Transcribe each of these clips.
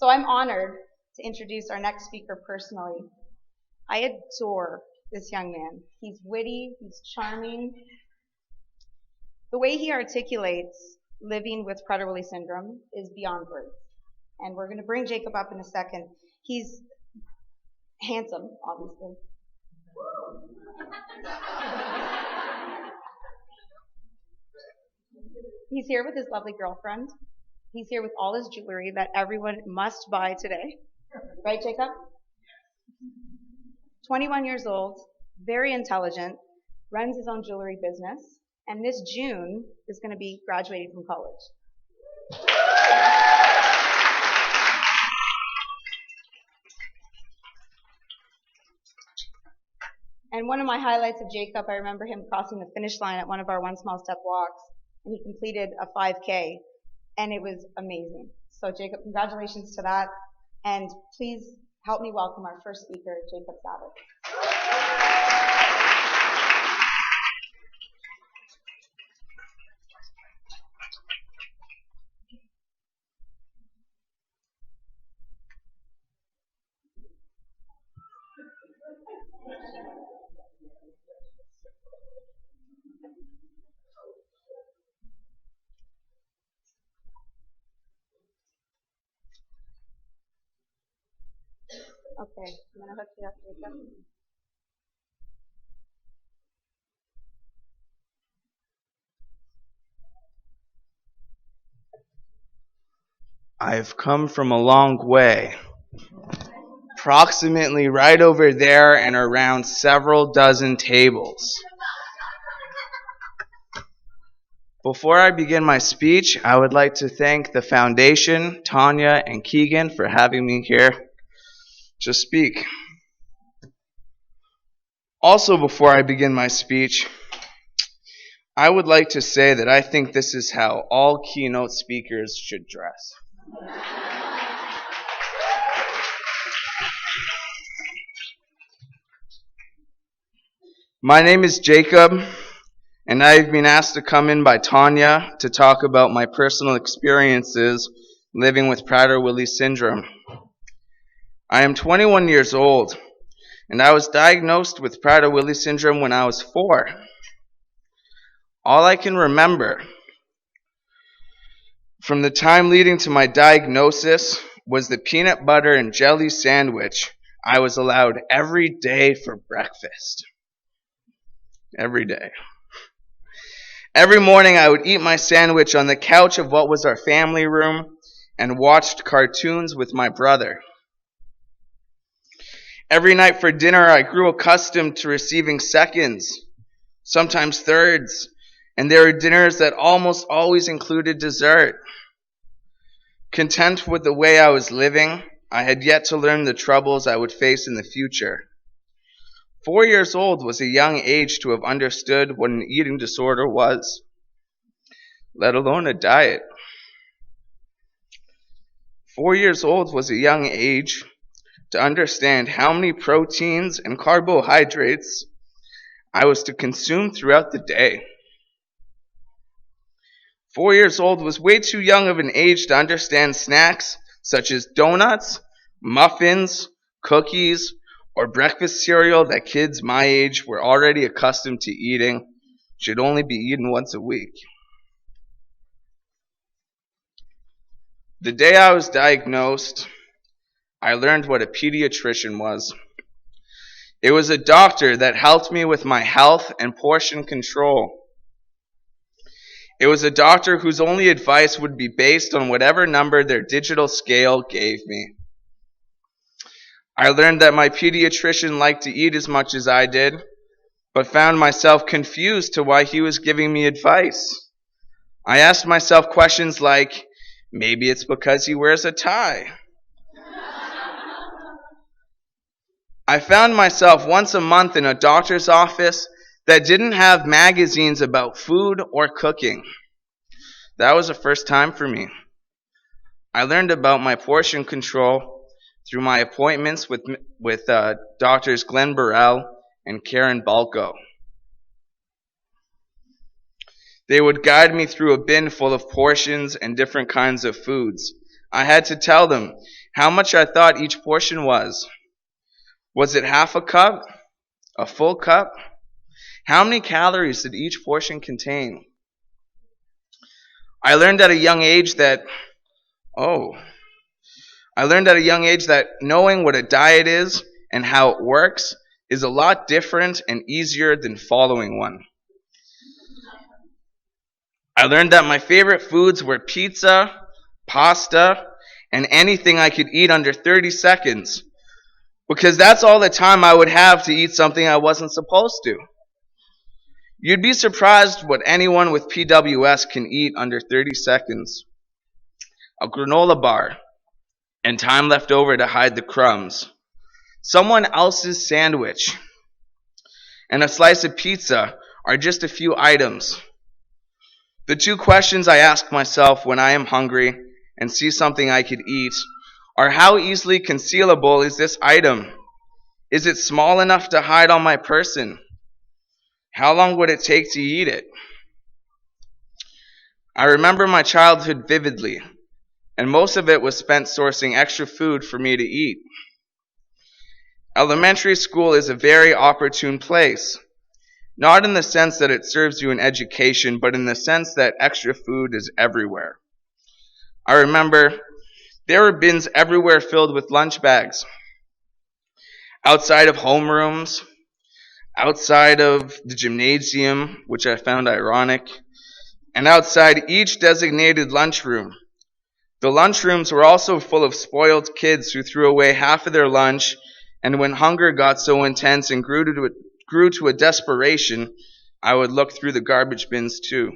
So I'm honored to introduce our next speaker personally. I adore this young man. He's witty, he's charming. The way he articulates living with Prader-Willi syndrome is beyond words. And we're going to bring Jacob up in a second. He's handsome, obviously. He's here with his lovely girlfriend. He's here with all his jewelry that everyone must buy today. Right, Jacob? 21 years old, very intelligent, runs his own jewelry business, and this June is going to be graduating from college. And one of my highlights of Jacob, I remember him crossing the finish line at one of our One Small Step walks, and he completed a 5K, and it was amazing. So Jacob, congratulations to that, and please help me welcome our first speaker, Jacob Zavitz. Okay, I'm going to hook you up, Jacob. I've come from a long way, approximately right over there and around several dozen tables. Before I begin my speech, I would like to thank the foundation, Tanya and Keegan, for having me here to speak. Also, before I begin my speech, I would like to say that I think this is how all keynote speakers should dress. My name is Jacob, and I've been asked to come in by Tanya to talk about my personal experiences living with Prader-Willi syndrome. I am 21 years old, and I was diagnosed with Prader-Willi syndrome when I was 4. All I can remember from the time leading to my diagnosis was the peanut butter and jelly sandwich I was allowed every day for breakfast. Every day. Every morning I would eat my sandwich on the couch of what was our family room and watched cartoons with my brother. Every night for dinner, I grew accustomed to receiving seconds, sometimes thirds, and there were dinners that almost always included dessert. Content with the way I was living, I had yet to learn the troubles I would face in the future. 4 years old was a young age to have understood what an eating disorder was, let alone a diet. 4 years old was a young age to understand how many proteins and carbohydrates I was to consume throughout the day. 4 years old was way too young of an age to understand snacks such as donuts, muffins, cookies, or breakfast cereal that kids my age were already accustomed to eating should only be eaten once a week. The day I was diagnosed, I learned what a pediatrician was. It was a doctor that helped me with my health and portion control. It was a doctor whose only advice would be based on whatever number their digital scale gave me. I learned that my pediatrician liked to eat as much as I did, but found myself confused to why he was giving me advice. I asked myself questions like, maybe it's because he wears a tie. I found myself once a month in a doctor's office that didn't have magazines about food or cooking. That was a first time for me. I learned about my portion control through my appointments with doctors Glenn Burrell and Karen Balco. They would guide me through a bin full of portions and different kinds of foods. I had to tell them how much I thought each portion was. Was it half a cup? A full cup? How many calories did each portion contain? I learned at a young age that knowing what a diet is and how it works is a lot different and easier than following one. I learned that my favorite foods were pizza, pasta, and anything I could eat under 30 seconds, because that's all the time I would have to eat something I wasn't supposed to. You'd be surprised what anyone with PWS can eat under 30 seconds. A granola bar, and time left over to hide the crumbs. Someone else's sandwich, and a slice of pizza are just a few items. The two questions I ask myself when I am hungry and see something I could eat are: how easily concealable is this item? Is it small enough to hide on my person? How long would it take to eat it? I remember my childhood vividly, and most of it was spent sourcing extra food for me to eat. Elementary school is a very opportune place, not in the sense that it serves you an education, but in the sense that extra food is everywhere. I remember there were bins everywhere filled with lunch bags. Outside of homerooms, outside of the gymnasium, which I found ironic, and outside each designated lunchroom. The lunchrooms were also full of spoiled kids who threw away half of their lunch, and when hunger got so intense and grew to a desperation, I would look through the garbage bins too.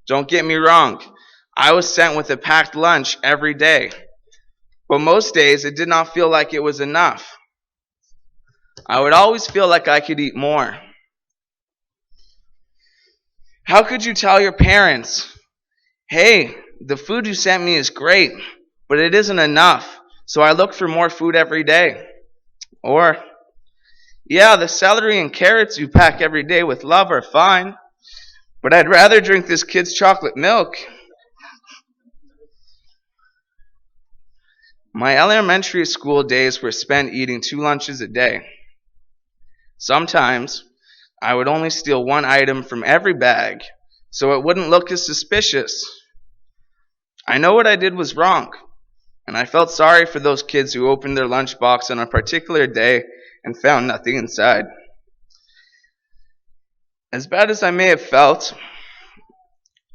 Don't get me wrong, I was sent with a packed lunch every day, but most days it did not feel like it was enough. I would always feel like I could eat more. How could you tell your parents, hey, the food you sent me is great, but it isn't enough, so I look for more food every day? Or, yeah, the celery and carrots you pack every day with love are fine, but I'd rather drink this kid's chocolate milk. My elementary school days were spent eating 2 lunches a day. Sometimes, I would only steal one item from every bag, so it wouldn't look as suspicious. I know what I did was wrong, and I felt sorry for those kids who opened their lunchbox on a particular day and found nothing inside. As bad as I may have felt,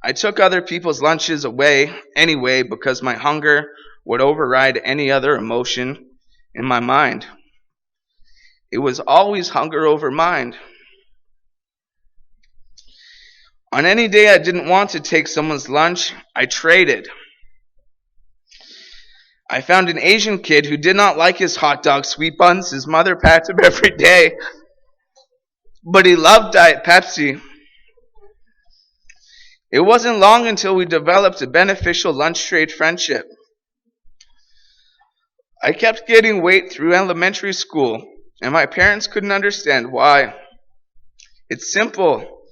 I took other people's lunches away anyway because my hunger would override any other emotion in my mind. It was always hunger over mind. On any day I didn't want to take someone's lunch, I traded. I found an Asian kid who did not like his hot dog sweet buns. His mother packed him every day, but he loved Diet Pepsi. It wasn't long until we developed a beneficial lunch trade friendship. I kept gaining weight through elementary school, and my parents couldn't understand why. It's simple.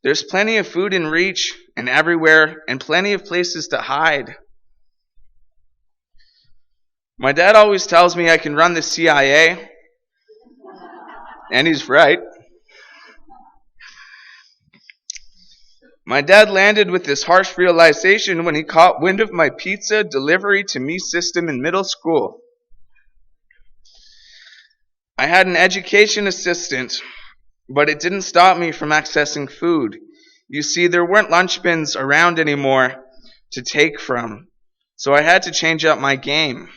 There's plenty of food in reach and everywhere, and plenty of places to hide. My dad always tells me I can run the CIA, and he's right. My dad landed with this harsh realization when he caught wind of my pizza delivery to me system in middle school. I had an education assistant, but it didn't stop me from accessing food. You see, there weren't lunch bins around anymore to take from, so I had to change up my game.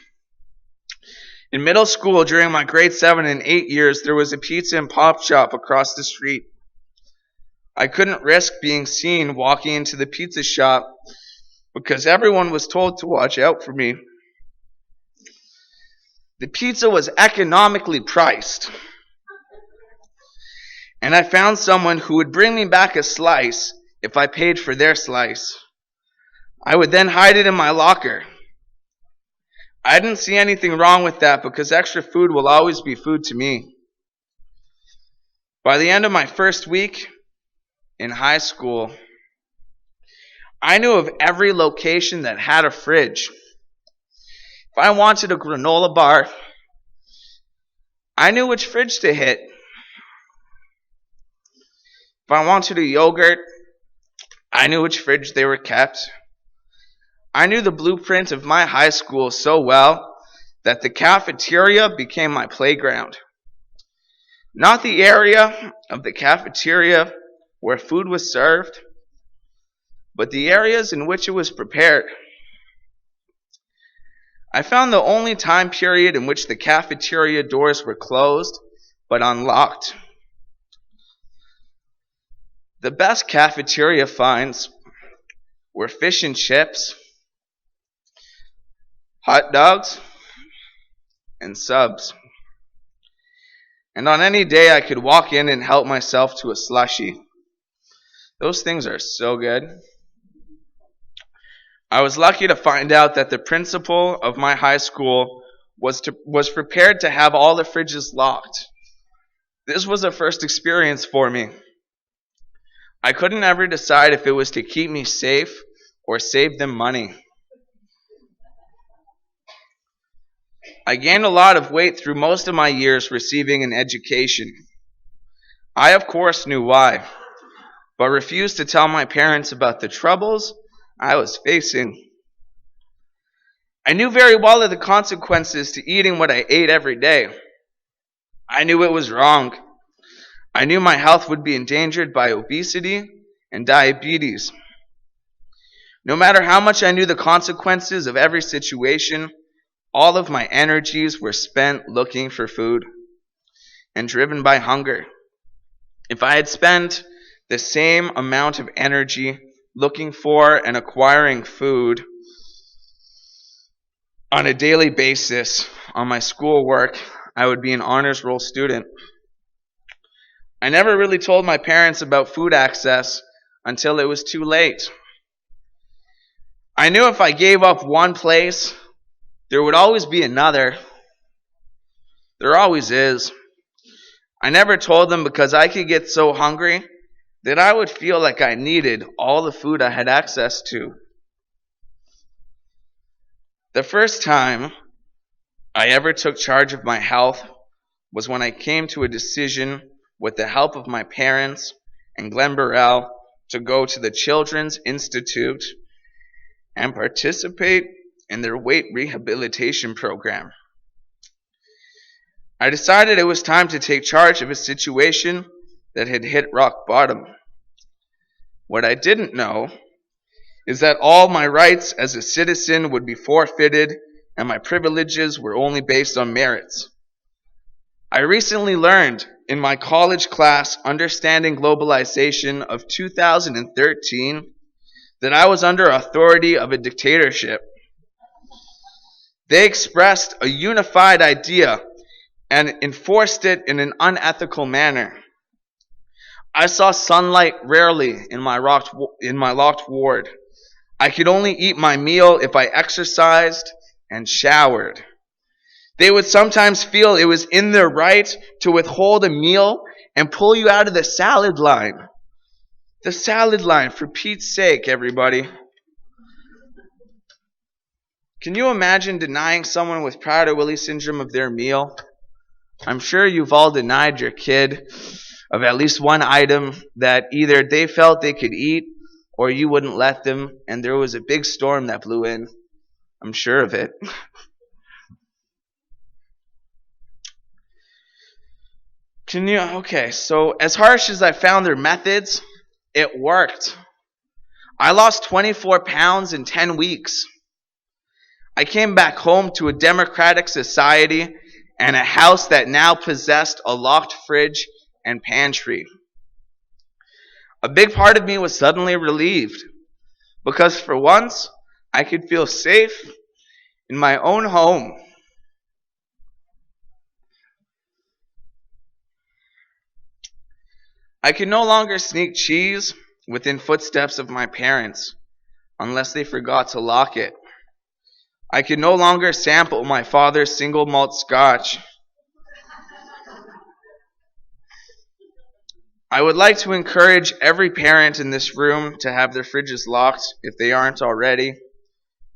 In middle school, during my grade 7 and 8 years, there was a pizza and pop shop across the street. I couldn't risk being seen walking into the pizza shop because everyone was told to watch out for me. The pizza was economically priced, and I found someone who would bring me back a slice if I paid for their slice. I would then hide it in my locker. I didn't see anything wrong with that because extra food will always be food to me. By the end of my first week in high school, I knew of every location that had a fridge. I wanted a granola bar, I knew which fridge to hit. If I wanted a yogurt, I knew which fridge they were kept. I knew the blueprint of my high school so well that the cafeteria became my playground. Not the area of the cafeteria where food was served, but the areas in which it was prepared. I found the only time period in which the cafeteria doors were closed but unlocked. The best cafeteria finds were fish and chips, hot dogs, and subs. And on any day I could walk in and help myself to a slushie. Those things are so good. I was lucky to find out that the principal of my high school was prepared to have all the fridges locked. This was a first experience for me. I couldn't ever decide if it was to keep me safe or save them money. I gained a lot of weight through most of my years receiving an education. I, of course, knew why, but refused to tell my parents about the troubles I was facing. I knew very well of the consequences to eating what I ate every day. I knew it was wrong. I knew my health would be endangered by obesity and diabetes. No matter how much I knew the consequences of every situation, all of my energies were spent looking for food and driven by hunger. If I had spent the same amount of energy looking for and acquiring food on a daily basis on my schoolwork, I would be an honors roll student. I never really told my parents about food access until it was too late. I knew if I gave up one place, there would always be another. There always is. I never told them because I could get so hungry that I would feel like I needed all the food I had access to. The first time I ever took charge of my health was when I came to a decision with the help of my parents and Glenn Burrell to go to the Children's Institute and participate in their weight rehabilitation program. I decided it was time to take charge of a situation that had hit rock bottom. What I didn't know is that all my rights as a citizen would be forfeited and my privileges were only based on merits. I recently learned in my college class, Understanding Globalization of 2013, that I was under authority of a dictatorship. They expressed a unified idea and enforced it in an unethical manner. I saw sunlight rarely in my locked ward. I could only eat my meal if I exercised and showered. They would sometimes feel it was in their right to withhold a meal and pull you out of the salad line. The salad line, for Pete's sake, everybody. Can you imagine denying someone with Prader-Willi syndrome of their meal? I'm sure you've all denied your kid of at least one item that either they felt they could eat or you wouldn't let them, and there was a big storm that blew in. I'm sure of it. So as harsh as I found their methods, it worked. I lost 24 pounds in 10 weeks. I came back home to a democratic society and a house that now possessed a locked fridge and pantry. A big part of me was suddenly relieved because for once I could feel safe in my own home. I could no longer sneak cheese within footsteps of my parents unless they forgot to lock it. I could no longer sample my father's single malt scotch. I would like to encourage every parent in this room to have their fridges locked if they aren't already.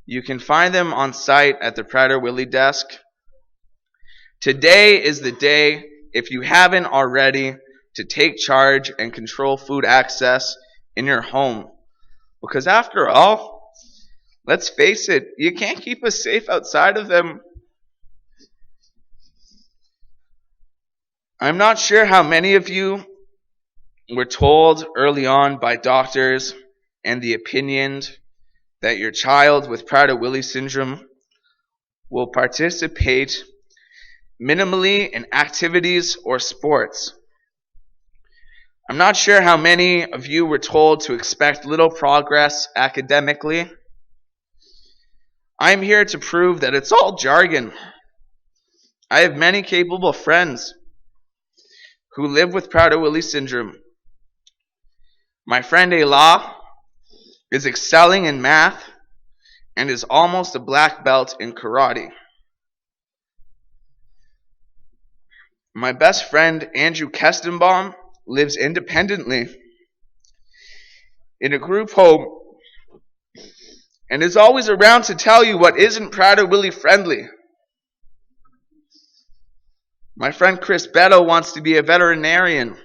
You can find them on site at the Prater-Willi desk. Today is the day, if you haven't already, to take charge and control food access in your home. Because after all, let's face it, you can't keep us safe outside of them. I'm not sure how many of you were told early on by doctors and the opinion that your child with Prader-Willi syndrome will participate minimally in activities or sports. I'm not sure how many of you were told to expect little progress academically. I'm here to prove that it's all jargon. I have many capable friends who live with Prader-Willi syndrome. My friend Ela is excelling in math and is almost a black belt in karate. My best friend Andrew Kestenbaum lives independently in a group home and is always around to tell you what isn't Prader-Willi friendly. My friend Chris Beto wants to be a veterinarian.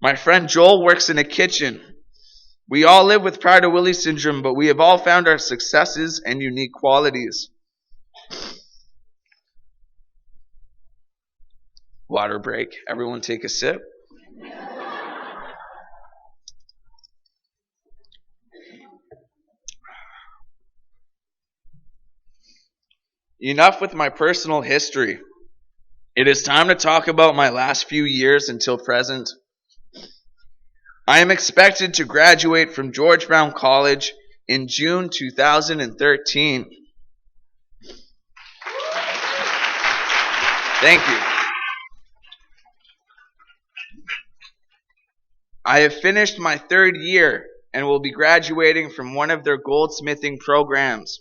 My friend Joel works in a kitchen. We all live with Prader-Willi syndrome, but we have all found our successes and unique qualities. Water break. Everyone take a sip. Enough with my personal history. It is time to talk about my last few years until present. I am expected to graduate from George Brown College in June 2013. Thank you. I have finished my third year and will be graduating from one of their goldsmithing programs.